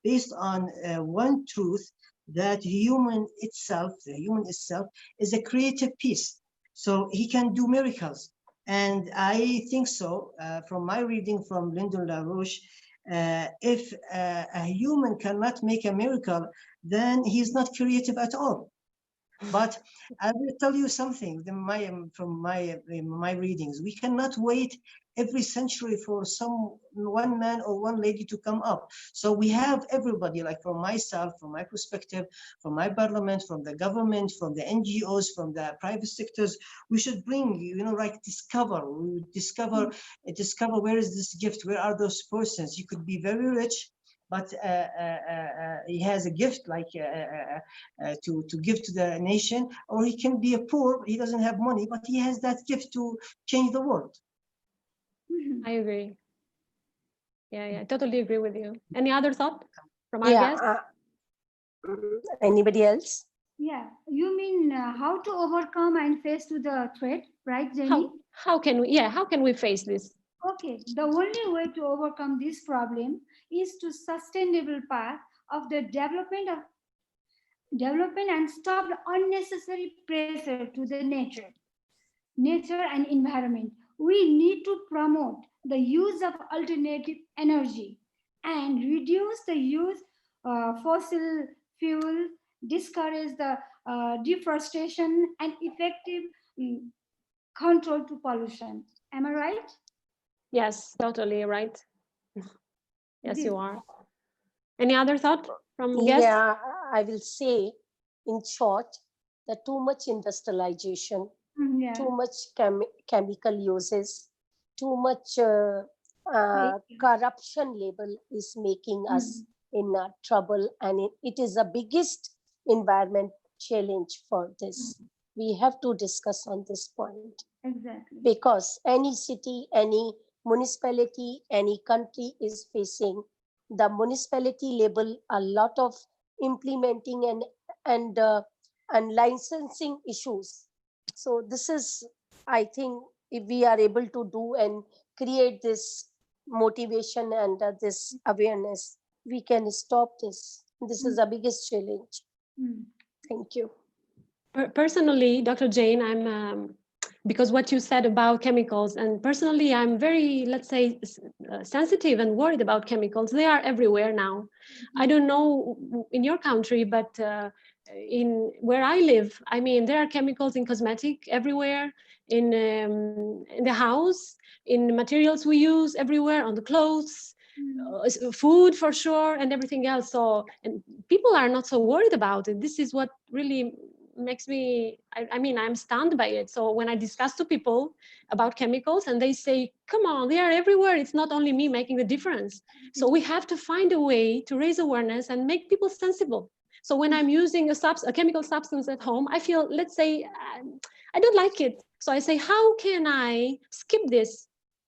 based on one truth, that the human itself is a creative piece. So he can do miracles. And I think so, from my reading from Lyndon LaRouche, if a human cannot make a miracle, then he's not creative at all. But I will tell you something from my readings. We cannot wait every century for one man or one lady to come up. So we have everybody, like from myself, from my perspective, from my parliament, from the government, from the NGOs, from the private sectors. We should bring, discover where is this gift, where are those persons. You could be very rich, but he has a gift to give to the nation, or he can be a poor, he doesn't have money, but he has that gift to change the world. I agree. Yeah, I totally agree with you. Any other thought from our guests? Anybody else? Yeah, you mean how to overcome and face to the threat, right, Jenny? How can we face this? Okay, the only way to overcome this problem is to sustainable path of the development and stop the unnecessary pressure to the nature and environment. We need to promote the use of alternative energy and reduce the use fossil fuel, discourage the deforestation and effective control to pollution. Am I right? Yes, totally right. Yes, you are. Any other thought from guests? Yeah, I will say in short that too much industrialization, too much chemical uses, too much corruption level is making us in trouble, and it is the biggest environment challenge for this. We have to discuss on this point. Exactly. Because any city, any municipality, any country is facing the municipality level a lot of implementing and licensing issues. So this is, I think, if we are able to do and create this motivation and this awareness, we can stop this. This is the biggest challenge. Thank you. Personally, Dr. Jane, I'm because what you said about chemicals, and personally, I'm very, let's say, sensitive and worried about chemicals. They are everywhere now. I don't know in your country, but in where I live, I mean, there are chemicals in cosmetic everywhere, in the house, in materials we use everywhere, on the clothes, food for sure, and everything else. So, and people are not so worried about it. This is what really makes me, I mean, I'm stunned by it. So when I discuss to people about chemicals and they say, come on, they are everywhere. It's not only me making the difference. So we have to find a way to raise awareness and make people sensible. So when I'm using a chemical substance at home, I feel, let's say, I don't like it. So I say, how can I skip this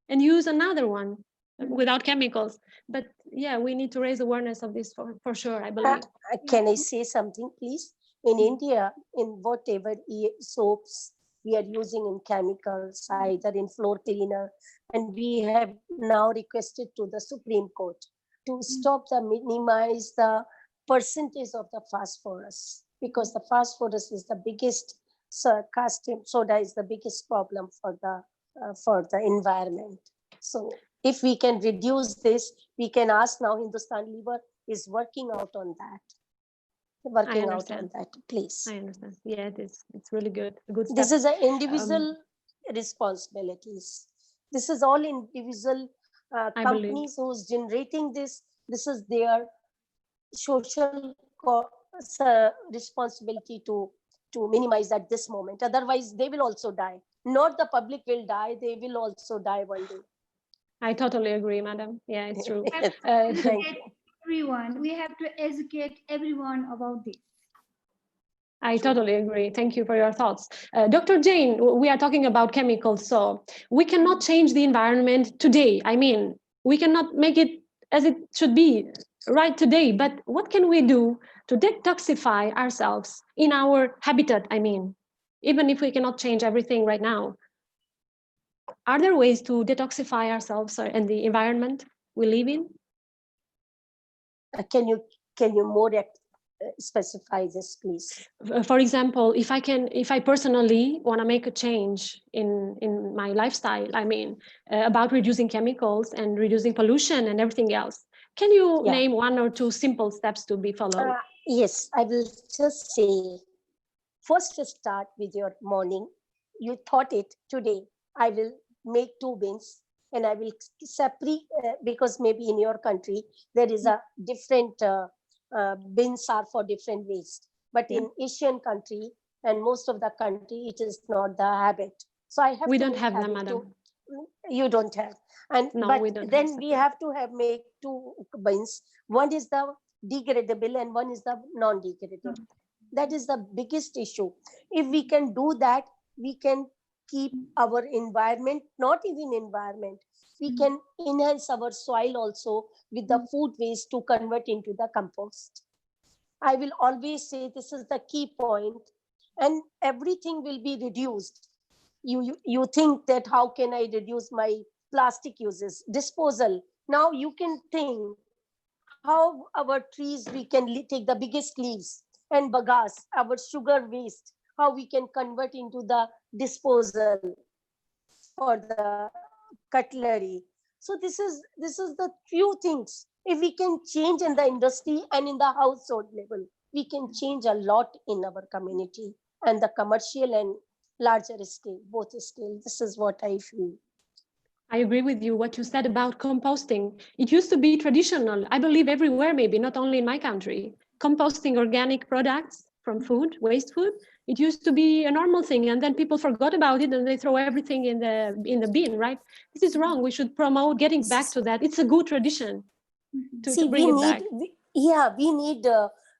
and use another one without chemicals? But yeah, we need to raise awareness of this for sure, I believe. Can I say something, please? In India, in whatever soaps we are using in chemicals, either in floor cleaner, and we have now requested to the Supreme Court to stop minimize the percentage of the phosphorus, because the phosphorus is the biggest, caustic soda is the biggest problem for the environment. So if we can reduce this, we can ask now. Hindustan Lever is working out on that. Working out on that, please. I understand. Yeah, it is. It's really good. Good step. This is an individual responsibilities. This is all individual companies who's generating this. This is their social responsibility to minimize at this moment. Otherwise, they will also die. Not the public will die. They will also die one day. I totally agree, madam. Yeah, it's true. Thank you. Everyone, we have to educate everyone about this. I totally agree. Thank you for your thoughts. Dr. Jane, we are talking about chemicals, so we cannot change the environment today. I mean, we cannot make it as it should be right today, but what can we do to detoxify ourselves in our habitat? I mean, even if we cannot change everything right now, are there ways to detoxify ourselves and the environment we live in? Can you more specify this, please? For example, if I personally want to make a change in my lifestyle, I mean, about reducing chemicals and reducing pollution and everything else, can you name one or two simple steps to be followed? Yes, I will just say, first to start with your morning. You thought it today, I will make 2 bins and I will separate, because maybe in your country, there is a different bins are for different waste. But in Asian country and most of the country, it is not the habit. So I have we don't have them, madam. You don't have. And no, but we don't then we have to make 2 bins. One is the degradable and one is the non-degradable. That is the biggest issue. If we can do that, we can keep our environment, not even environment, we can enhance our soil also with the food waste to convert into the compost. I will always say this is the key point, and everything will be reduced. You think that how can I reduce my plastic uses, disposal? Now you can think how our trees, we can take the biggest leaves and bagasse, our sugar waste, how we can convert into the disposal for the cutlery. So this is the few things. If we can change in the industry and in the household level, we can change a lot in our community and the commercial and larger scale, both scale. This is what I feel. I agree with you, what you said about composting. It used to be traditional, I believe everywhere, maybe not only in my country. Composting organic products from food, waste food, it used to be a normal thing, and then people forgot about it and they throw everything in the bin, right? This is wrong. We should promote getting back to that. It's a good tradition to bring it back.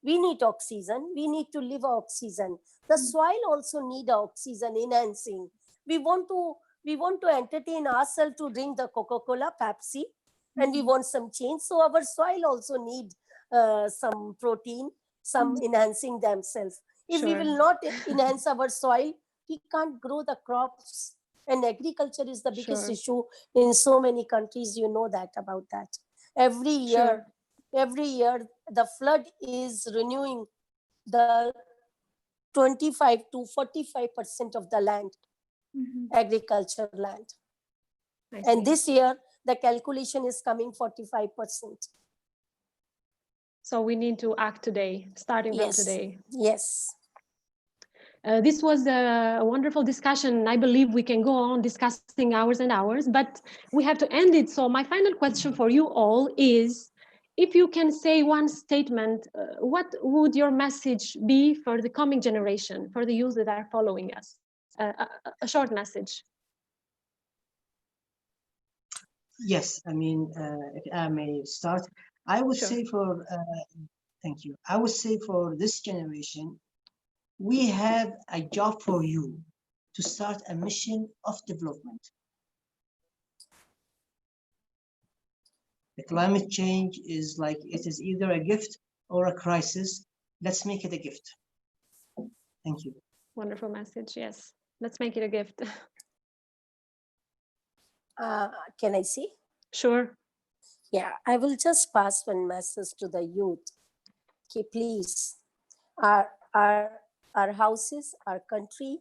We need oxygen. We need to live oxygen. The soil also need oxygen enhancing. We want to entertain ourselves to drink the Coca-Cola, Pepsi, and we want some change. So our soil also need some protein, some enhancing themselves. If we will not enhance our soil, we can't grow the crops. And agriculture is the biggest issue in so many countries. You know that about that. Every year, the flood is renewing the 25 to 45% of the land, agriculture land. And this year, the calculation is coming 45%. So we need to act today, starting from today. Yes. This was a wonderful discussion. I believe we can go on discussing hours and hours, but we have to end it. So my final question for you all is, if you can say one statement, what would your message be for the coming generation, for the youth that are following us? A short message. Yes, I mean, if I may start, I would Sure. say for, thank you. I would say for this generation, we have a job for you to start a mission of development. The climate change is like, it is either a gift or a crisis. Let's make it a gift. Thank you. Wonderful message. Yes, let's make it a gift. Can I say? Sure. Yeah, I will just pass one message to the youth. Okay, please, our our our houses, our country,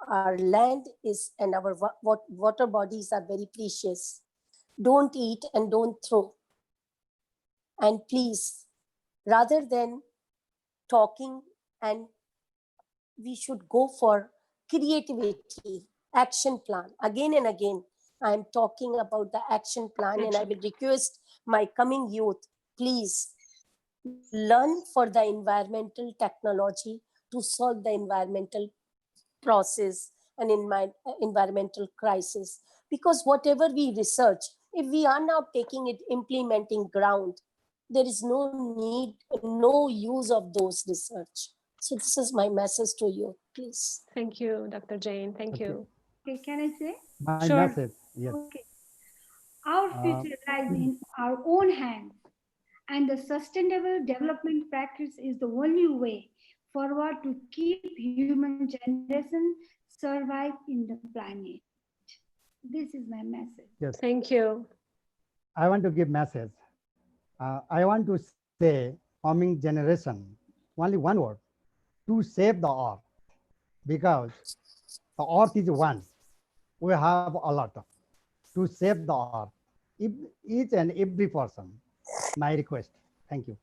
our land is, and our water bodies are very precious. Don't eat and don't throw. And please, rather than talking, and we should go for creativity, action plan. Again and again, I'm talking about the action plan, and I will request my coming youth, please learn for the environmental technology to solve the environmental process and in my environmental crisis. Because whatever we research, if we are now taking it, implementing ground, there is no need, no use of those research. So this is my message to you, please. Thank you, Dr. Jane. Thank Okay. you. Okay, can I say? My Sure. message, yes. Okay. Our future lies in our own hands, and the sustainable development practice is the only way forward to keep human generation survive in the planet. This is my message. Yes. Thank you. I want to give message. I want to say coming generation, only one word, to save the earth, because the earth is one. We have a lot of, to save the earth. If each and every person, my request. Thank you.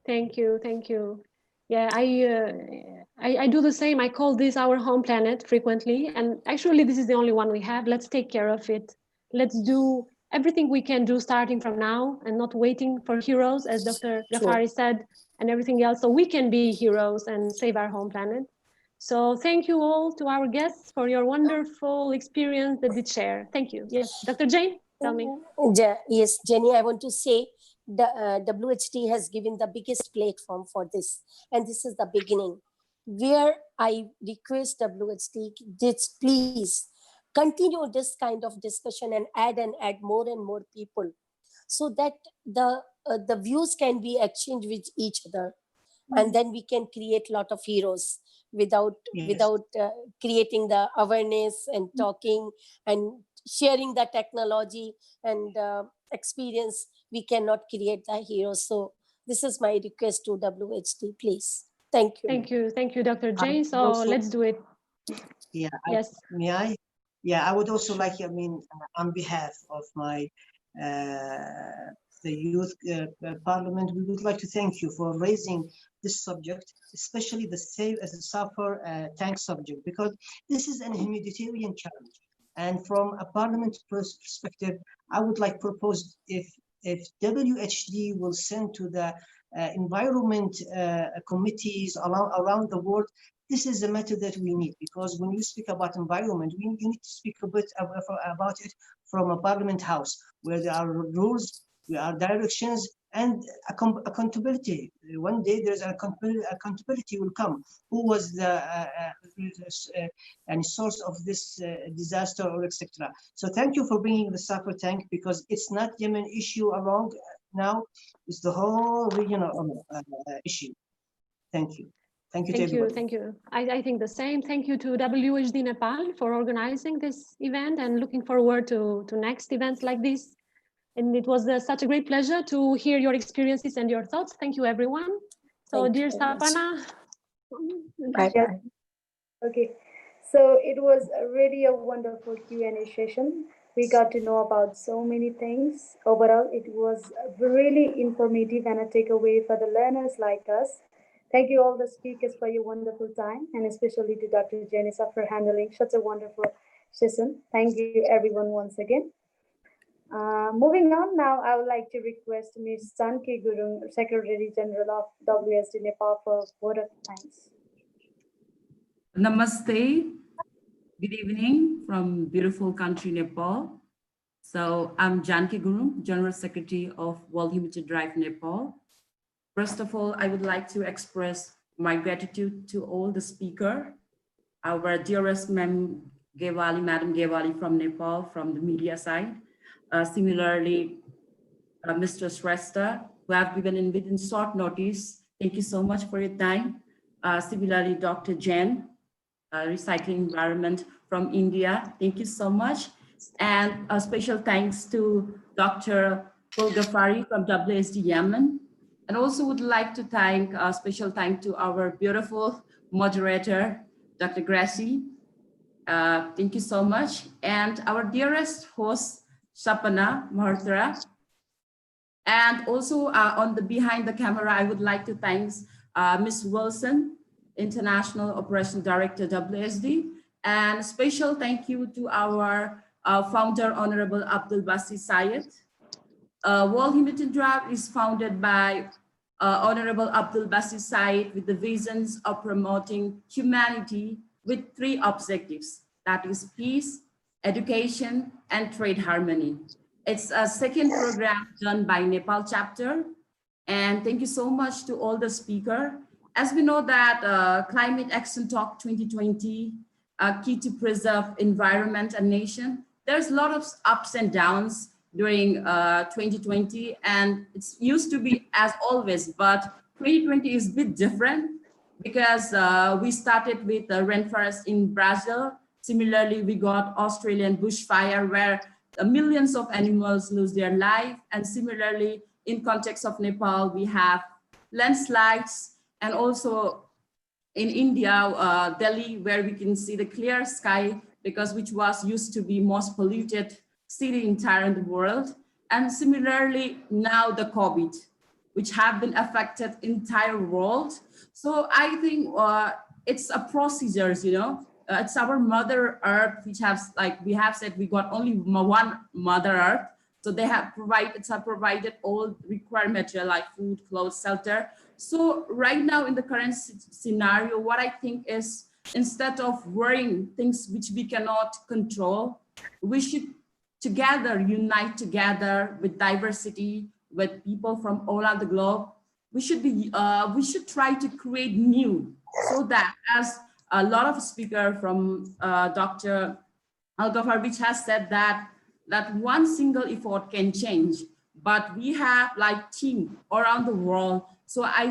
Thank you. Thank you. Yeah, I do the same. I call this our home planet frequently, and actually this is the only one we have. Let's take care of it. Let's do everything we can do starting from now and not waiting for heroes, as Dr. Ghaffari said, and everything else, so we can be heroes and save our home planet. So thank you all to our guests for your wonderful experience that did share. Thank you. Yes, Dr. Jane, tell me. Yes, Jenny, I want to say the WHD has given the biggest platform for this, and this is the beginning. Where I request WHD, please continue this kind of discussion and add more and more people, so that the views can be exchanged with each other, and then we can create a lot of heroes without Yes. creating the awareness and talking and sharing the technology and experience. We cannot create the heroes. So this is my request to WHD, please. Thank you. Thank you, Dr. I Jane. would So also- let's do it. Yeah. Yes. May I? Yeah, I would also like, I mean, on behalf of my the youth parliament, we would like to thank you for raising this subject, especially the save as a suffer tank subject, because this is an humanitarian challenge. And from a parliament perspective, I would like propose if WHD will send to the environment committees around the world, this is a matter that we need, because when you speak about environment, you need to speak a bit about it from a parliament house, where there are rules, there are directions, and accountability. One day there's accountability will come. Who was the source of this disaster, or etc. So thank you for bringing the Safar tank, because it's not Yemen issue alone now, it's the whole regional issue. Thank you. Thank you to everybody. Thank you. I think the same. Thank you to WHD Nepal for organizing this event, and looking forward to next events like this. And it was such a great pleasure to hear your experiences and your thoughts. Thank you, everyone. So, Thank dear you very much. Sapana. Bye-bye. Okay, so it was really a wonderful Q&A session. We got to know about so many things. Overall, it was really informative and a takeaway for the learners like us. Thank you all the speakers for your wonderful time, and especially to Dr. Janissa for handling such a wonderful session. Thank you everyone once again. Moving on now, I would like to request Ms. Sanki Gurung, Secretary General of WSD Nepal, for vote of thanks. Namaste. Good evening from beautiful country Nepal. So I'm Janki Gurung, General Secretary of World Humanity Drive Nepal. First of all, I would like to express my gratitude to all the speaker, our dearest Madam Gewali from Nepal, from the media side. Similarly, Mr. Shrestha, who have given in within short notice. Thank you so much for your time. Similarly, Dr. Jen, Recycling Environment from India. Thank you so much. And a special thanks to Dr. Golgafari from WSD Yemen. And also would like to thank a special thank to our beautiful moderator, Dr. Gracie. Thank you so much. And our dearest host, Sapana Maharthara. And also on the behind the camera, I would like to thank Ms. Wilson, International Operation Director, WSD. And special thank you to our founder, Honorable Abdul Basi Sayed. World Humanity Drive is founded by Honorable Abdul Basi Sayed with the visions of promoting humanity with three objectives, that is peace, education, and trade harmony. It's a second program done by Nepal chapter. And thank you so much to all the speaker. As we know that Climate Action Talk 2020, key to preserve environment and nation, there's a lot of ups and downs during 2020, and it's used to be as always, but 2020 is a bit different because we started with the rainforest in Brazil. Similarly, we got Australian bushfire where millions of animals lose their life. And similarly, in context of Nepal, we have landslides, and also in India, Delhi, where we can see the clear sky, because which was used to be most polluted city entire in the world. And similarly, now the COVID, which have been affected entire world. So I think it's a procedures, you know, it's our Mother Earth, which has, like we have said, we got only one Mother Earth. So they have provided all required material like food, clothes, shelter. So right now in the current scenario, what I think is, instead of worrying things which we cannot control, we should together unite together with diversity, with people from all around the globe. We should try to create new, so that as a lot of speaker from Dr. Al-Ghafar, which has said that one single effort can change, but we have like team around the world. So I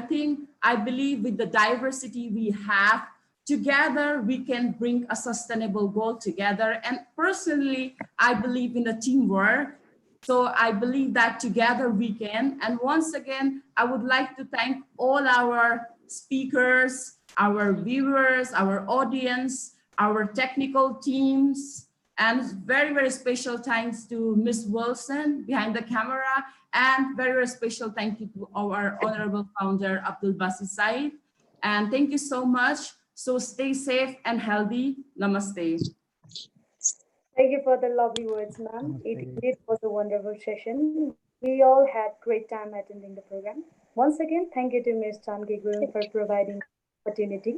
believe with the diversity we have, together we can bring a sustainable goal together. And personally, I believe in the teamwork. So I believe that together we can. And once again, I would like to thank all our speakers, our viewers, our audience, our technical teams, and very, very special thanks to Ms. Wilson behind the camera, and very, very special thank you to our honorable founder, Abdul Basi Said. And thank you so much. So stay safe and healthy. Namaste. Thank you for the lovely words, ma'am. It was a wonderful session. We all had great time attending the program. Once again, thank you to Ms. Chanki Gurung for providing opportunity.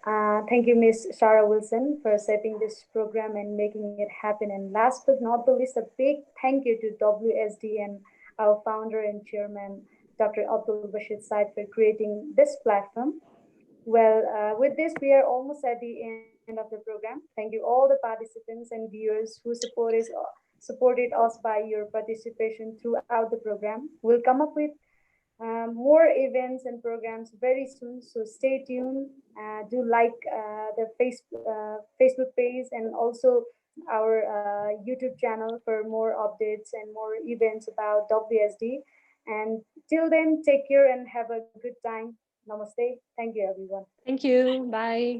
Thank you, Ms. Shara Wilson, for shaping this program and making it happen. And last but not the least, a big thank you to WSD and our founder and chairman, Dr. Abdul Bashir Said, for creating this platform. Well, with this, we are almost at the end of the program. Thank you all the participants and viewers who supported us by your participation throughout the program. We'll come up with more events and programs very soon. So stay tuned. Do like the Facebook page and also our YouTube channel for more updates and more events about WSD. And till then, take care and have a good time. Namaste. Thank you, everyone. Thank you. Bye.